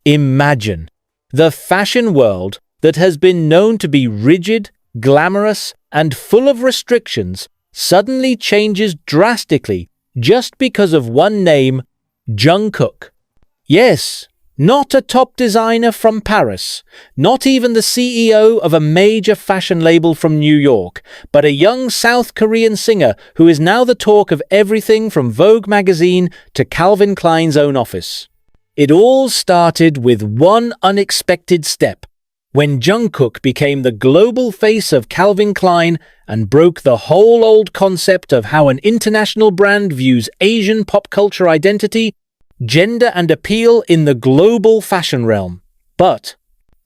Imagine the fashion world that has been known to be rigid, glamorous, and full of restrictions suddenly changes drastically just because of one name, Jungkook. Yes, not a top designer from Paris, not even the CEO of a major fashion label from New York, but a young South Korean singer who is now the talk of everything from Vogue magazine to Calvin Klein's own office. It all started with one unexpected step, when Jungkook became the global face of Calvin Klein and broke the whole old concept of how an international brand views Asian pop culture identity, gender and appeal in the global fashion realm. But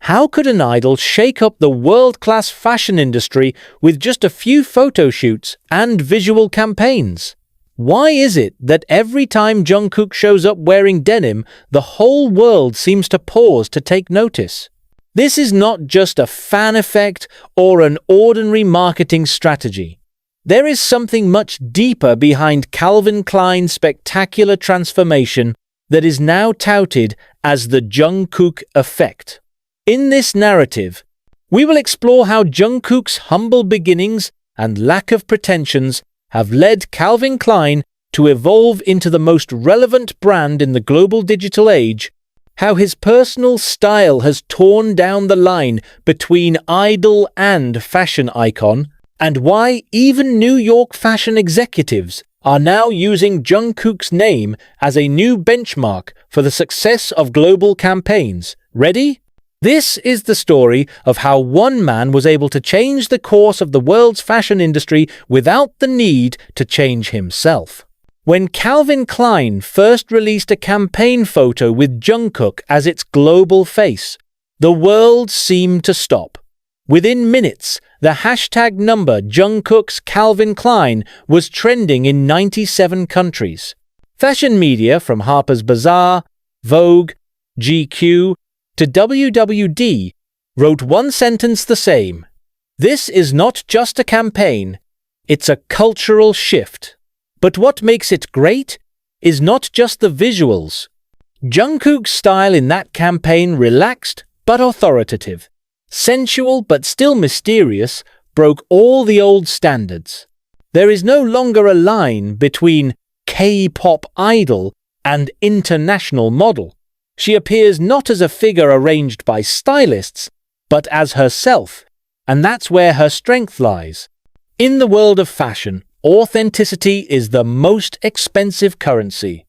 how could an idol shake up the world-class fashion industry with just a few photo shoots and visual campaigns? Why is it that every time Jungkook shows up wearing denim, the whole world seems to pause to take notice? This is not just a fan effect or an ordinary marketing strategy. There is something much deeper behind Calvin Klein's spectacular transformation that is now touted as the Jungkook effect. In this narrative, we will explore how Jungkook's humble beginnings and lack of pretensions have led Calvin Klein to evolve into the most relevant brand in the global digital age, how his personal style has torn down the line between idol and fashion icon, and why even New York fashion executives are now using Jungkook's name as a new benchmark for the success of global campaigns. Ready? This is the story of how one man was able to change the course of the world's fashion industry without the need to change himself. When Calvin Klein first released a campaign photo with Jungkook as its global face, the world seemed to stop. Within minutes, the hashtag number Jungkook's Calvin Klein was trending in 97 countries. Fashion media from Harper's Bazaar, Vogue, GQ, to WWD wrote one sentence the same: "This is not just a campaign, it's a cultural shift." But what makes it great is not just the visuals. Jungkook's style in that campaign, relaxed but authoritative, sensual but still mysterious, broke all the old standards. There is no longer a line between K-pop idol and international model. She appears not as a figure arranged by stylists, but as herself, and that's where her strength lies. In the world of fashion, authenticity is the most expensive currency.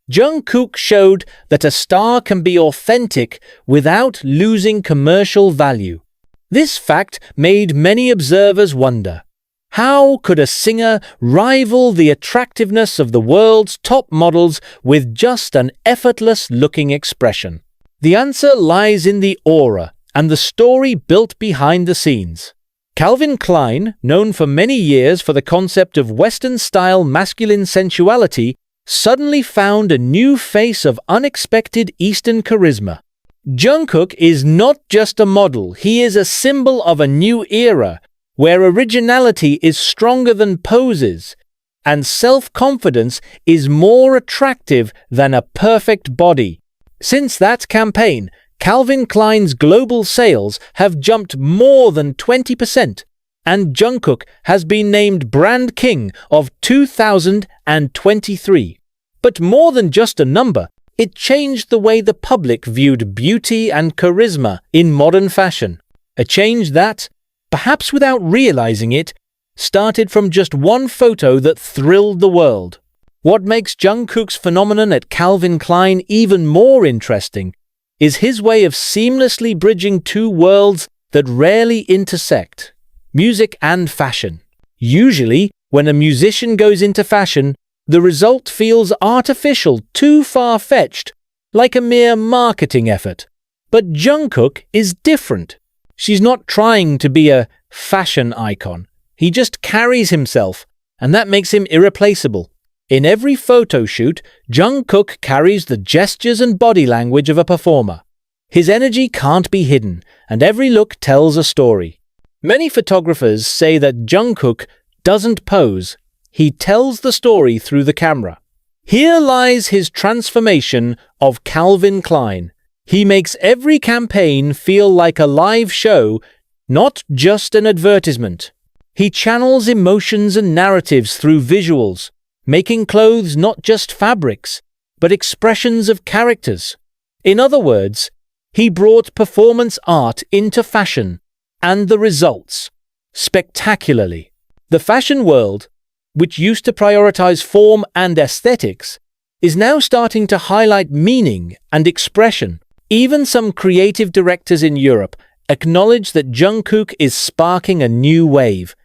Jungkook showed that a star can be authentic without losing commercial value. This fact made many observers wonder, how could a singer rival the attractiveness of the world's top models with just an effortless-looking expression? The answer lies in the aura and the story built behind the scenes. Calvin Klein, known for many years for the concept of Western-style masculine sensuality, suddenly found a new face of unexpected Eastern charisma. Jungkook is not just a model, he is a symbol of a new era, where originality is stronger than poses, and self-confidence is more attractive than a perfect body. Since that campaign, Calvin Klein's global sales have jumped more than 20%, and Jungkook has been named Brand King of 2023. But more than just a number, it changed the way the public viewed beauty and charisma in modern fashion. A change that, perhaps without realizing it, started from just one photo that thrilled the world. What makes Jungkook's phenomenon at Calvin Klein even more interesting is his way of seamlessly bridging two worlds that rarely intersect: music and fashion. Usually, when a musician goes into fashion, the result feels artificial, too far-fetched, like a mere marketing effort. But Jungkook is different. She's not trying to be a fashion icon. He just carries himself, and that makes him irreplaceable. In every photo shoot, Jungkook carries the gestures and body language of a performer. His energy can't be hidden, and every look tells a story. Many photographers say that Jungkook doesn't pose. He tells the story through the camera. Here lies his transformation of Calvin Klein. He makes every campaign feel like a live show, not just an advertisement. He channels emotions and narratives through visuals, making clothes not just fabrics, but expressions of characters. In other words, he brought performance art into fashion, and the results, spectacularly. The fashion world, which used to prioritize form and aesthetics, is now starting to highlight meaning and expression. Even some creative directors in Europe acknowledge that Jungkook is sparking a new wave,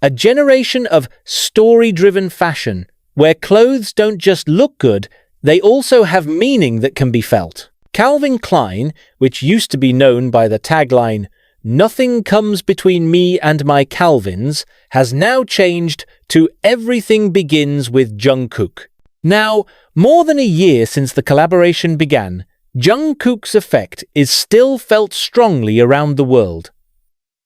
a generation of story-driven fashion, where clothes don't just look good, they also have meaning that can be felt. Calvin Klein, which used to be known by the tagline, "Nothing comes between me and my Calvins," has now changed to "Everything begins with Jungkook." Now, more than a year since the collaboration began, Jungkook's effect is still felt strongly around the world.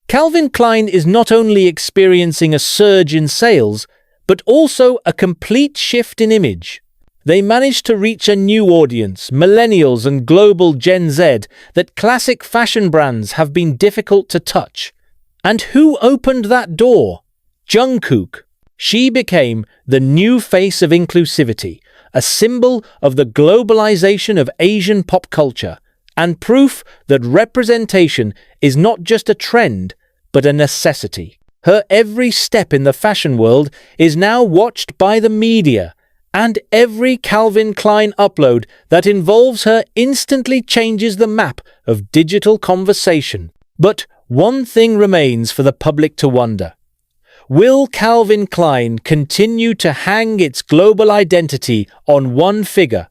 Calvin Klein is not only experiencing a surge in sales, but also a complete shift in image. They managed to reach a new audience, millennials and global Gen Z, that classic fashion brands have been difficult to touch. And who opened that door? Jungkook. She became the new face of inclusivity, a symbol of the globalization of Asian pop culture, and proof that representation is not just a trend, but a necessity. Her every step in the fashion world is now watched by the media, and every Calvin Klein upload that involves her instantly changes the map of digital conversation. But one thing remains for the public to wonder. Will Calvin Klein continue to hang its global identity on one figure?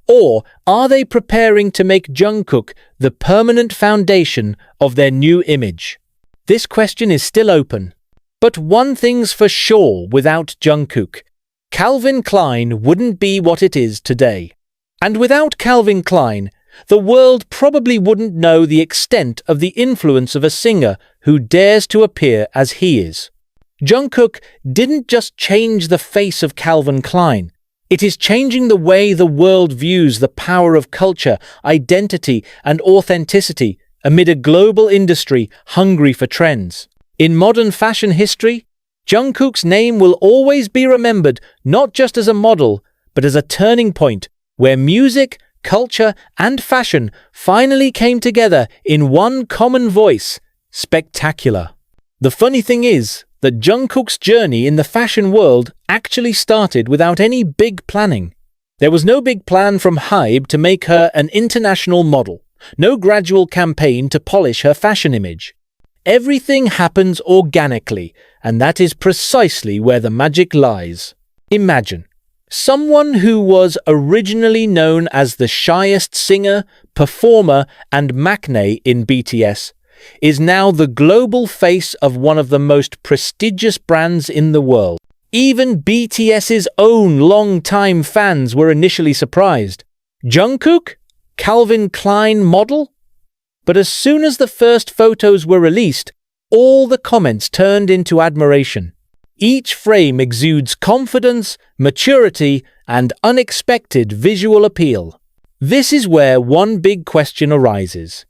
Or are they preparing to make Jungkook the permanent foundation of their new image? This question is still open. But one thing's for sure without Jungkook, Calvin Klein wouldn't be what it is today. And without Calvin Klein, the world probably wouldn't know the extent of the influence of a singer who dares to appear as he is. Jungkook didn't just change the face of Calvin Klein. It is changing the way the world views the power of culture, identity, and authenticity amid a global industry hungry for trends. In modern fashion history, Jungkook's name will always be remembered not just as a model, but as a turning point where music, culture, and fashion finally came together in one common voice. Spectacular. The funny thing is that Jungkook's journey in the fashion world actually started without any big planning. There was no big plan from HYBE to make her an international model, no gradual campaign to polish her fashion image. Everything happens organically, and that is precisely where the magic lies. Imagine someone who was originally known as the shyest singer, performer, and maknae in BTS, is now the global face of one of the most prestigious brands in the world. Even BTS's own long-time fans were initially surprised. Jungkook? Calvin Klein model? But as soon as the first photos were released, all the comments turned into admiration. Each frame exudes confidence, maturity, and unexpected visual appeal. This is where one big question arises.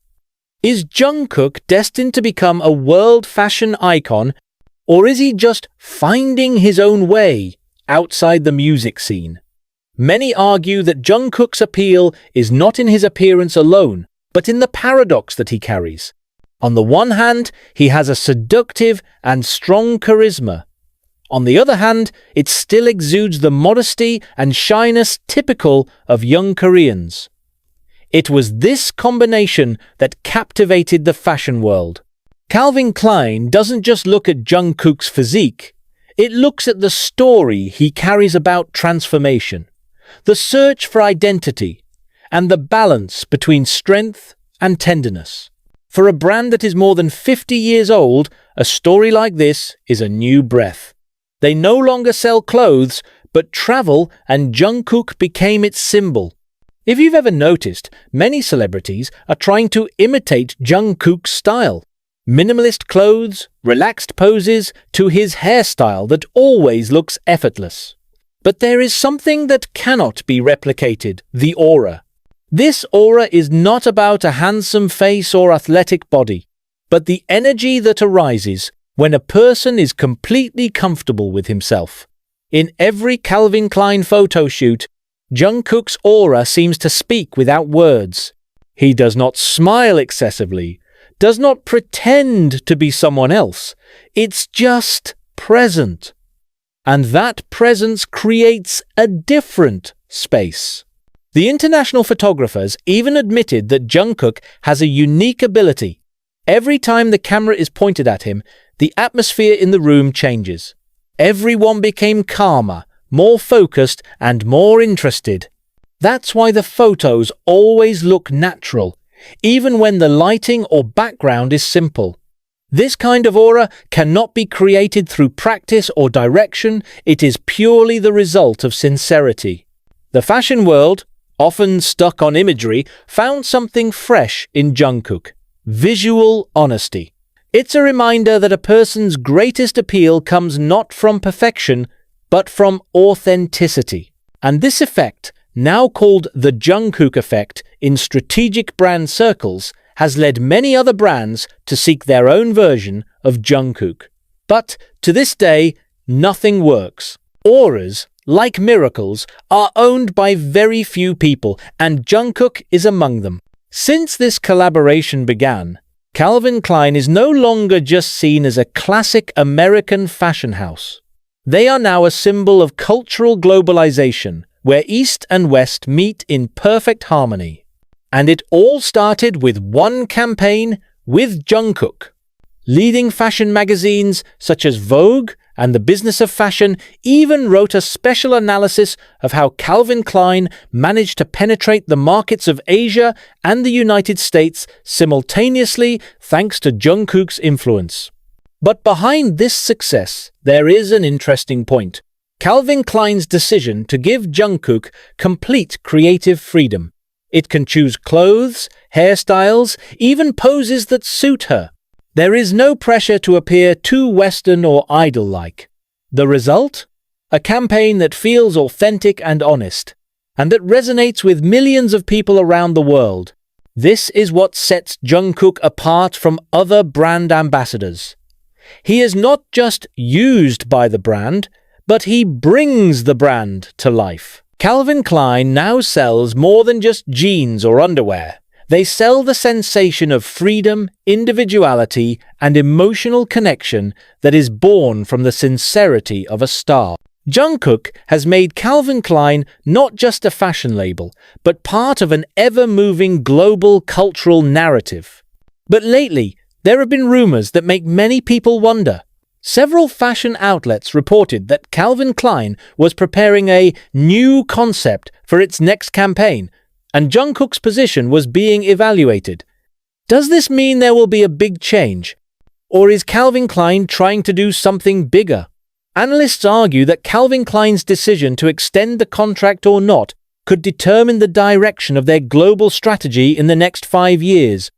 Is Jungkook destined to become a world fashion icon, or is he just finding his own way outside the music scene? Many argue that Jungkook's appeal is not in his appearance alone, but in the paradox that he carries. On the one hand, he has a seductive and strong charisma. On the other hand, it still exudes the modesty and shyness typical of young Koreans. It was this combination that captivated the fashion world. Calvin Klein doesn't just look at Jungkook's physique, it looks at the story he carries about transformation, the search for identity, and the balance between strength and tenderness. For a brand that is more than 50 years old, a story like this is a new breath. They no longer sell clothes, but travel, and Jungkook became its symbol. If you've ever noticed, many celebrities are trying to imitate Jungkook's style. Minimalist clothes, relaxed poses, to his hairstyle that always looks effortless. But there is something that cannot be replicated, the aura. This aura is not about a handsome face or athletic body, but the energy that arises when a person is completely comfortable with himself. In every Calvin Klein photo shoot, Jungkook's aura seems to speak without words. He does not smile excessively, does not pretend to be someone else. It's just present. And that presence creates a different space. The international photographers even admitted that Jungkook has a unique ability. Every time the camera is pointed at him, the atmosphere in the room changes. Everyone became calmer, more focused, and more interested. That's why the photos always look natural, even when the lighting or background is simple. This kind of aura cannot be created through practice or direction. It is purely the result of sincerity. The fashion world, often stuck on imagery, found something fresh in Jungkook: visual honesty. It's a reminder that a person's greatest appeal comes not from perfection, but from authenticity. And this effect, now called the Jungkook effect in strategic brand circles, has led many other brands to seek their own version of Jungkook. But to this day, nothing works. Auras, like miracles, are owned by very few people, and Jungkook is among them. Since this collaboration began, Calvin Klein is no longer just seen as a classic American fashion house. They are now a symbol of cultural globalization, where East and West meet in perfect harmony. And it all started with one campaign with Jungkook. Leading fashion magazines such as Vogue and the Business of Fashion even wrote a special analysis of how Calvin Klein managed to penetrate the markets of Asia and the United States simultaneously thanks to Jungkook's influence. But behind this success, there is an interesting point: Calvin Klein's decision to give Jungkook complete creative freedom. It can choose clothes, hairstyles, even poses that suit her. There is no pressure to appear too Western or idol-like. The result? A campaign that feels authentic and honest, and that resonates with millions of people around the world. This is what sets Jungkook apart from other brand ambassadors. He is not just used by the brand, but he brings the brand to life. Calvin Klein now sells more than just jeans or underwear. They sell the sensation of freedom, individuality, and emotional connection that is born from the sincerity of a star. Jungkook has made Calvin Klein not just a fashion label, but part of an ever-moving global cultural narrative. But lately, there have been rumors that make many people wonder. Several fashion outlets reported that Calvin Klein was preparing a new concept for its next campaign, and Jungkook's position was being evaluated. Does this mean there will be a big change? Or is Calvin Klein trying to do something bigger? Analysts argue that Calvin Klein's decision to extend the contract or not could determine the direction of their global strategy in the next 5 years.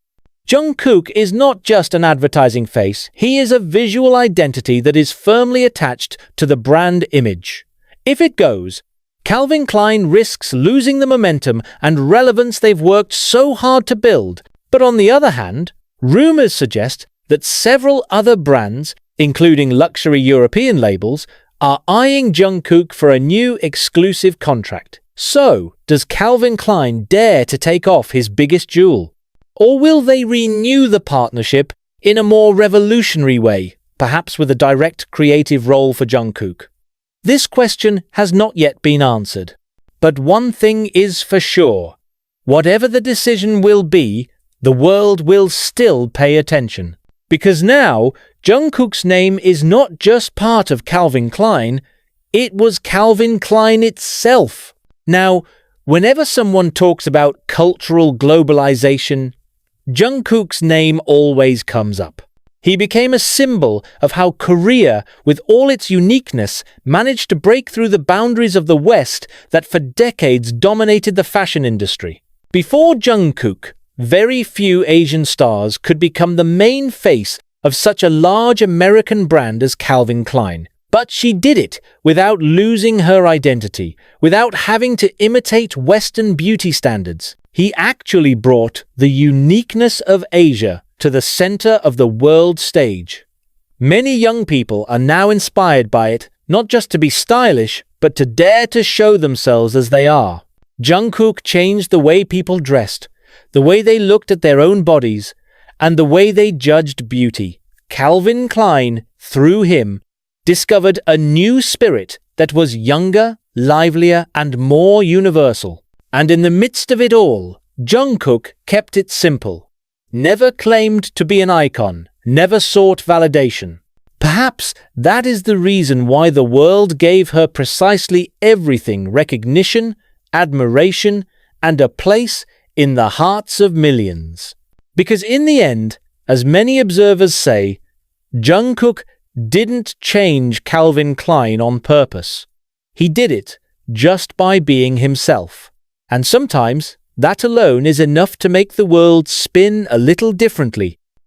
Jungkook is not just an advertising face, he is a visual identity that is firmly attached to the brand image. If it goes, Calvin Klein risks losing the momentum and relevance they've worked so hard to build. But on the other hand, rumors suggest that several other brands, including luxury European labels, are eyeing Jungkook for a new exclusive contract. So, does Calvin Klein dare to take off his biggest jewel? Or will they renew the partnership in a more revolutionary way, perhaps with a direct creative role for Jungkook? This question has not yet been answered. But one thing is for sure: whatever the decision will be, the world will still pay attention. Because now, Jungkook's name is not just part of Calvin Klein, it was Calvin Klein itself. Now, whenever someone talks about cultural globalization, Jungkook's name always comes up. He became a symbol of how Korea, with all its uniqueness, managed to break through the boundaries of the West that for decades dominated the fashion industry. Before Jungkook, very few Asian stars could become the main face of such a large American brand as Calvin Klein. But she did it without losing her identity, without having to imitate Western beauty standards. He actually brought the uniqueness of Asia to the center of the world stage. Many young people are now inspired by it, not just to be stylish, but to dare to show themselves as they are. Jungkook changed the way people dressed, the way they looked at their own bodies, and the way they judged beauty. Calvin Klein, through him, discovered a new spirit that was younger, livelier, and more universal. And in the midst of it all, Jungkook kept it simple. Never claimed to be an icon, never sought validation. Perhaps that is the reason why the world gave her precisely everything: recognition, admiration, and a place in the hearts of millions. Because in the end, as many observers say, Jungkook didn't change Calvin Klein on purpose. He did it just by being himself. And sometimes that alone is enough to make the world spin a little differently